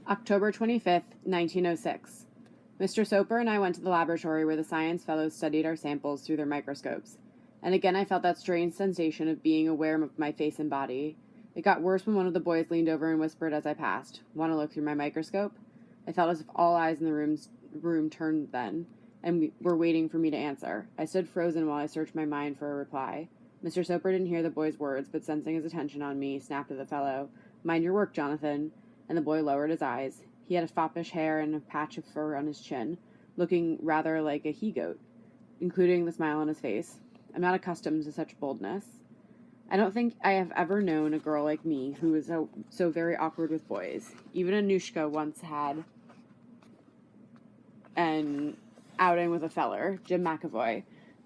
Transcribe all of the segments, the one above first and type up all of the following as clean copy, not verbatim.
October 25th, 1906. Mr. Soper and I went to the laboratory where the science fellows studied our samples through their microscopes, and again I felt that strange sensation of being aware of my face and body. It got worse when one of the boys leaned over and whispered as I passed, "Want to look through my microscope?" I felt as if all eyes in the room turned then, and were waiting for me to answer. I stood frozen while I searched my mind for a reply. Mr. Soper didn't hear the boy's words, but sensing his attention on me, snapped at the fellow, "Mind your work, Jonathan," and the boy lowered his eyes. He had a foppish hair and a patch of fur on his chin, looking rather like a he-goat, including the smile on his face. I'm not accustomed to such boldness. I don't think I have ever known a girl like me who was so very awkward with boys. Even Anushka once had an outing with a feller, Jim McAvoy,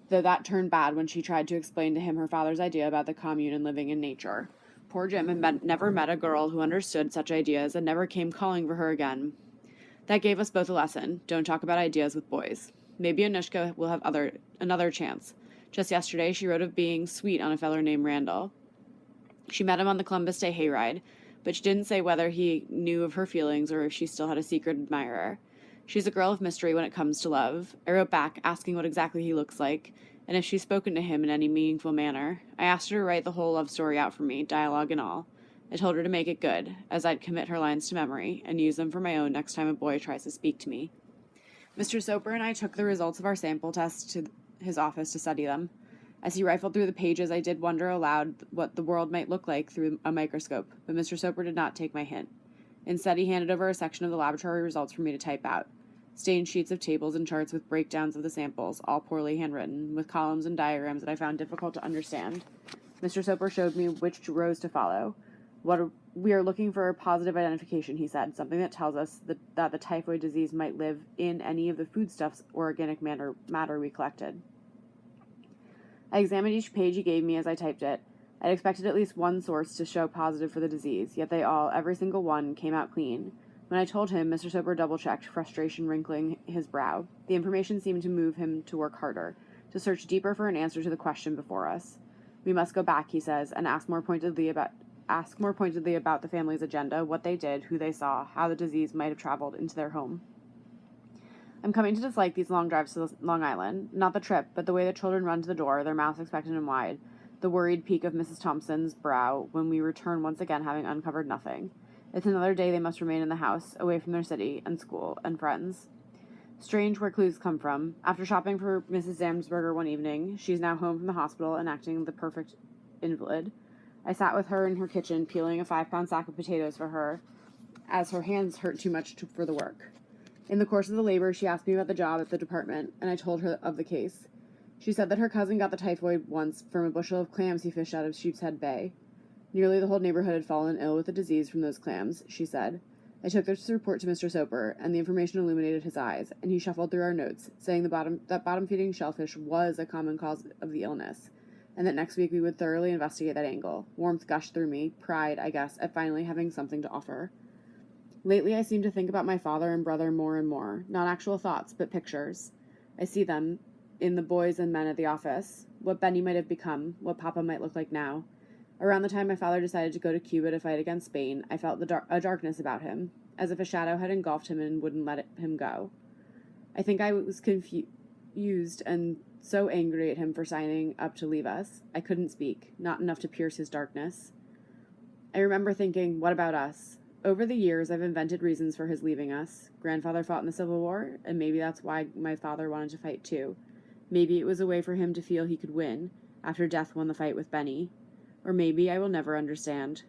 though that turned bad when she tried to explain to him her father's idea about the commune and living in nature. Poor Jim had never met a girl who understood such ideas and never came calling for her again. That gave us both a lesson. Don't talk about ideas with boys. Maybe Anushka will have another chance. Just yesterday, she wrote of being sweet on a feller named Randall. She met him on the Columbus Day hayride, but she didn't say whether he knew of her feelings or if she still had a secret admirer. She's a girl of mystery when it comes to love. I wrote back asking what exactly he looks like, and if she's spoken to him in any meaningful manner. I asked her to write the whole love story out for me, dialogue and all. I told her to make it good, as I'd commit her lines to memory and use them for my own next time a boy tries to speak to me. Mr. Soper and I took the results of our sample test to his office to study them. As he rifled through the pages, I did wonder aloud what the world might look like through a microscope, but Mr. Soper did not take my hint. Instead, he handed over a section of the laboratory results for me to type out. Stained sheets of tables and charts with breakdowns of the samples, all poorly handwritten, with columns and diagrams that I found difficult to understand. Mr. Soper showed me which rows to follow. We are looking for a positive identification, he said, something that tells us that the typhoid disease might live in any of the foodstuffs or organic matter we collected. I examined each page he gave me as I typed it. I'd expected at least one source to show positive for the disease, yet they all, every single one, came out clean. When I told him, Mr. Soper double-checked, frustration wrinkling his brow. The information seemed to move him to work harder, to search deeper for an answer to the question before us. We must go back, he says, and ask more pointedly about the family's agenda, what they did, who they saw, how the disease might have traveled into their home. I'm coming to dislike these long drives to Long Island. Not the trip, but the way the children run to the door, their mouths expectant and wide, the worried peak of Mrs. Thompson's brow when we return once again having uncovered nothing. It's another day they must remain in the house, away from their city, and school, and friends. Strange where clues come from. After shopping for Mrs. Zamsberger one evening, she's now home from the hospital and acting the perfect invalid. I sat with her in her kitchen, peeling a 5-pound sack of potatoes for her, as her hands hurt too much for the work. In the course of the labor, she asked me about the job at the department, and I told her of the case. She said that her cousin got the typhoid once from a bushel of clams he fished out of Sheepshead Bay. Nearly the whole neighborhood had fallen ill with the disease from those clams, she said. I took this report to Mr. Soper, and the information illuminated his eyes, and he shuffled through our notes, saying that bottom-feeding shellfish was a common cause of the illness, and that next week we would thoroughly investigate that angle. Warmth gushed through me, pride, I guess, at finally having something to offer. Lately I seem to think about my father and brother more and more, not actual thoughts, but pictures. I see them in the boys and men at the office, what Benny might have become, what Papa might look like now. Around the time my father decided to go to Cuba to fight against Spain, I felt a darkness about him, as if a shadow had engulfed him and wouldn't let him go. I think I was confused and so angry at him for signing up to leave us. I couldn't speak, not enough to pierce his darkness. I remember thinking, what about us? Over the years, I've invented reasons for his leaving us. Grandfather fought in the Civil War, and maybe that's why my father wanted to fight too. Maybe it was a way for him to feel he could win, after Death won the fight with Benny. Or maybe I will never understand.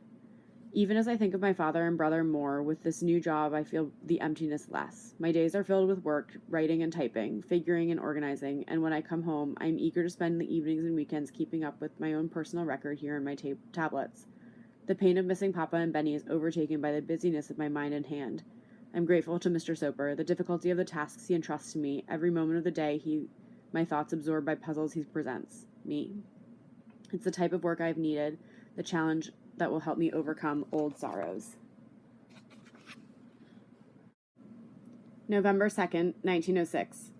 Even as I think of my father and brother more, with this new job I feel the emptiness less. My days are filled with work, writing and typing, figuring and organizing, and when I come home, I am eager to spend the evenings and weekends keeping up with my own personal record here in my tablets. The pain of missing Papa and Benny is overtaken by the busyness of my mind and hand. I'm grateful to Mr. Soper, the difficulty of the tasks he entrusts to me, every moment of the day my thoughts absorbed by puzzles he presents me. It's the type of work I've needed, the challenge that will help me overcome old sorrows. November 2nd, 1906.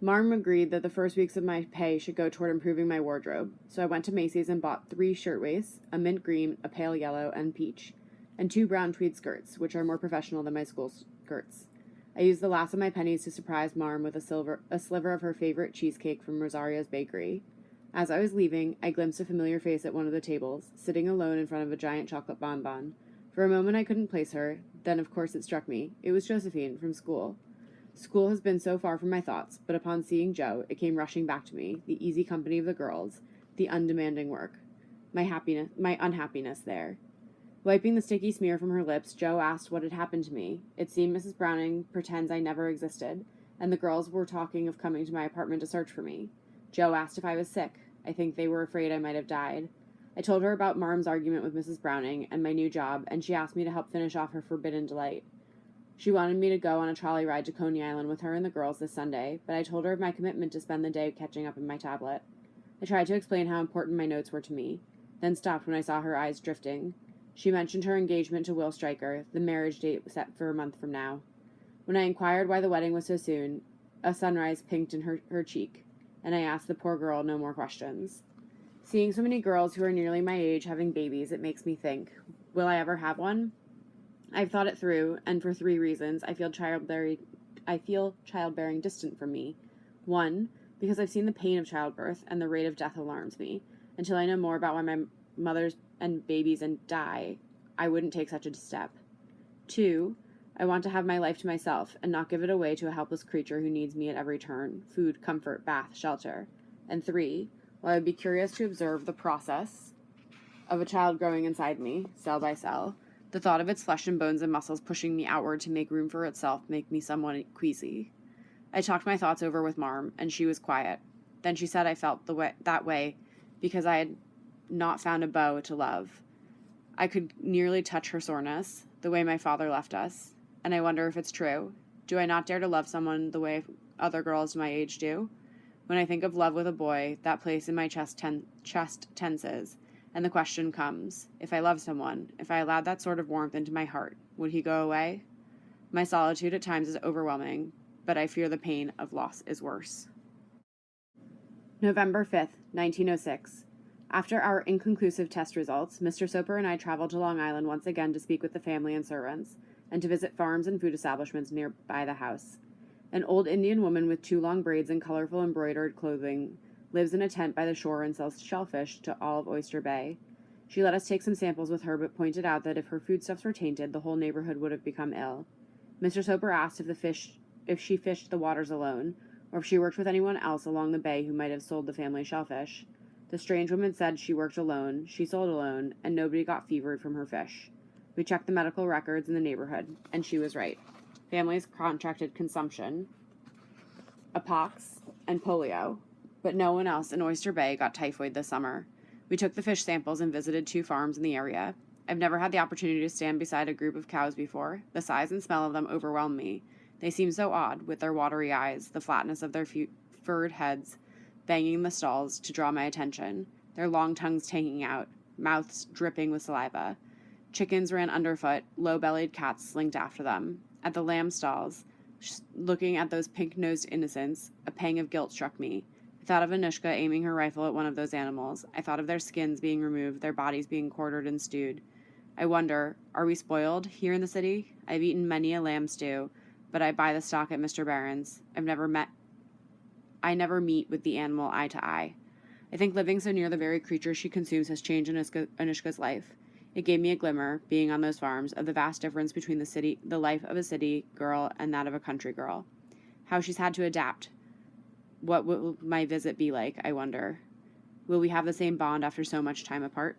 Marm agreed that the first weeks of my pay should go toward improving my wardrobe, so I went to Macy's and bought 3 shirtwaists, a mint green, a pale yellow, and peach. and 2 brown tweed skirts, which are more professional than my school skirts. I used the last of my pennies to surprise Marm with a sliver of her favorite cheesecake from Rosario's bakery. As I was leaving, I glimpsed a familiar face at one of the tables, sitting alone in front of a giant chocolate bonbon. For a moment I couldn't place her, then of course it struck me. It was Josephine, from school. School has been so far from my thoughts, but upon seeing Jo, it came rushing back to me, the easy company of the girls, the undemanding work. My unhappiness there. Wiping the sticky smear from her lips, Jo asked what had happened to me. It seemed Mrs. Browning pretends I never existed, and the girls were talking of coming to my apartment to search for me. Jo asked if I was sick. I think they were afraid I might have died. I told her about Marm's argument with Mrs. Browning and my new job, and she asked me to help finish off her forbidden delight. She wanted me to go on a trolley ride to Coney Island with her and the girls this Sunday, but I told her of my commitment to spend the day catching up in my tablet. I tried to explain how important my notes were to me, then stopped when I saw her eyes drifting. She mentioned her engagement to Will Stryker, the marriage date set for a month from now. When I inquired why the wedding was so soon, a sunrise pinked in her cheek, and I asked the poor girl no more questions. Seeing so many girls who are nearly my age having babies, it makes me think, will I ever have one? I've thought it through, and for 3 reasons, I feel childbearing distant from me. 1, because I've seen the pain of childbirth, and the rate of death alarms me. Until I know more about why my mothers and babies and die, I wouldn't take such a step. 2, I want to have my life to myself, and not give it away to a helpless creature who needs me at every turn, food, comfort, bath, shelter. And 3, while I'd be curious to observe the process of a child growing inside me, cell by cell, the thought of its flesh and bones and muscles pushing me outward to make room for itself make me somewhat queasy. I talked my thoughts over with Marm, and she was quiet. Then she said I felt that way because I had not found a beau to love. I could nearly touch her soreness, the way my father left us, and I wonder if it's true. Do I not dare to love someone the way other girls my age do? When I think of love with a boy, that place in my chest tenses, and the question comes, if I love someone, if I allowed that sort of warmth into my heart, would he go away? My solitude at times is overwhelming, but I fear the pain of loss is worse. November 5th, 1906. After our inconclusive test results, Mr. Soper and I traveled to Long Island once again to speak with the family and servants, and to visit farms and food establishments nearby the house. An old Indian woman with 2 long braids and colorful embroidered clothing lives in a tent by the shore and sells shellfish to all of Oyster Bay. She let us take some samples with her, but pointed out that if her foodstuffs were tainted, the whole neighborhood would have become ill. Mr. Soper asked if she fished the waters alone, or if she worked with anyone else along the bay who might have sold the family shellfish. The strange woman said she worked alone, she sold alone, and nobody got fevered from her fish. We checked the medical records in the neighborhood, and she was right. Families contracted consumption, a pox, and polio, but no one else in Oyster Bay got typhoid this summer. We took the fish samples and visited 2 farms in the area. I've never had the opportunity to stand beside a group of cows before. The size and smell of them overwhelmed me. They seem so odd, with their watery eyes, the flatness of their furred heads, banging in the stalls to draw my attention, their long tongues hanging out, mouths dripping with saliva. Chickens ran underfoot, low-bellied cats slinked after them. At the lamb stalls, looking at those pink-nosed innocents, a pang of guilt struck me. I thought of Anushka aiming her rifle at one of those animals. I thought of their skins being removed, their bodies being quartered and stewed. I wonder, are we spoiled here in the city? I've eaten many a lamb stew, but I buy the stock at Mr. Barron's. I never meet with the animal eye to eye. I think living so near the very creature she consumes has changed Anushka's life. It gave me a glimmer, being on those farms, of the vast difference between the life of a city girl and that of a country girl. How she's had to adapt. What will my visit be like, I wonder? Will we have the same bond after so much time apart?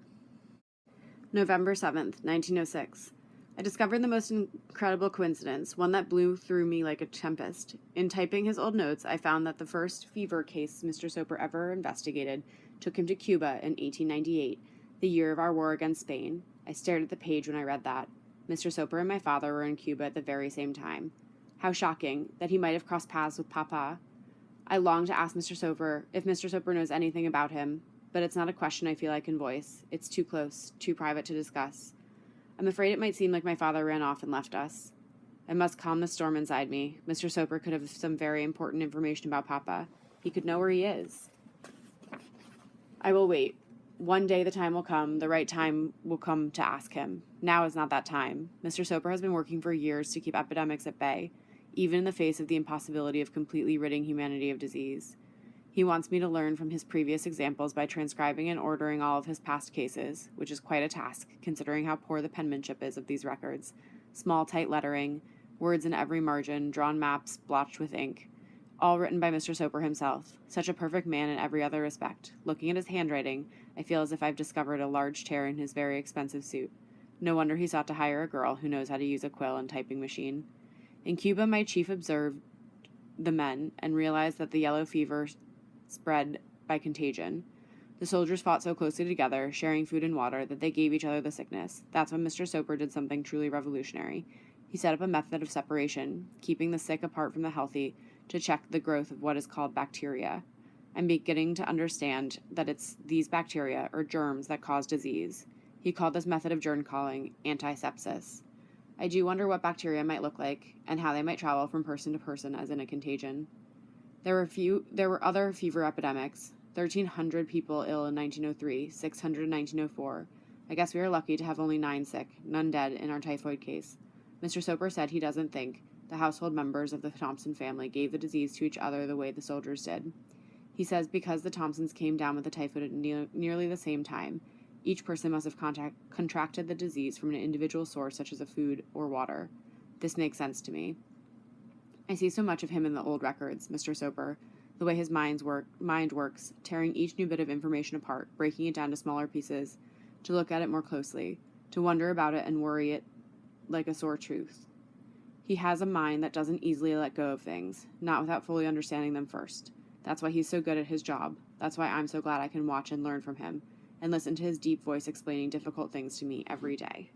November 7th, 1906. I discovered the most incredible coincidence, one that blew through me like a tempest. In typing his old notes, I found that the first fever case Mr. Soper ever investigated took him to Cuba in 1898, the year of our war against Spain. I stared at the page when I read that. Mr. Soper and my father were in Cuba at the very same time. How shocking that he might have crossed paths with Papa. I long to ask Mr. Soper if Mr. Soper knows anything about him, but it's not a question I feel I can voice. It's too close, too private to discuss. I'm afraid it might seem like my father ran off and left us. I must calm the storm inside me. Mr. Soper could have some very important information about Papa. He could know where he is. I will wait. One day the time will come, the right time will come to ask him. Now is not that time. Mr. Soper has been working for years to keep epidemics at bay, even in the face of the impossibility of completely ridding humanity of disease. He wants me to learn from his previous examples by transcribing and ordering all of his past cases, which is quite a task, considering how poor the penmanship is of these records. Small, tight lettering, words in every margin, drawn maps blotched with ink. All written by Mr. Soper himself. Such a perfect man in every other respect. Looking at his handwriting, I feel as if I've discovered a large tear in his very expensive suit. No wonder he sought to hire a girl who knows how to use a quill and typing machine. In Cuba, my chief observed the men and realized that the yellow fever spread by contagion. The soldiers fought so closely together, sharing food and water, that they gave each other the sickness. That's when Mr. Soper did something truly revolutionary. He set up a method of separation, keeping the sick apart from the healthy, to check the growth of what is called bacteria. I'm beginning to understand that it's these bacteria, or germs, that cause disease. He called this method of germ calling antisepsis. I do wonder what bacteria might look like, and how they might travel from person to person as in a contagion. There were other fever epidemics. 1,300 people ill in 1903, 600 in 1904. I guess we are lucky to have only 9 sick, none dead in our typhoid case. Mr. Soper said he doesn't think the household members of the Thompson family gave the disease to each other the way the soldiers did. He says because the Thompsons came down with the typhoid at nearly the same time, each person must have contracted the disease from an individual source such as a food or water. This makes sense to me. I see so much of him in the old records, Mr. Soper, the way his mind works, tearing each new bit of information apart, breaking it down to smaller pieces, to look at it more closely, to wonder about it and worry it like a sore tooth. He has a mind that doesn't easily let go of things, not without fully understanding them first. That's why he's so good at his job. That's why I'm so glad I can watch and learn from him, and listen to his deep voice explaining difficult things to me every day.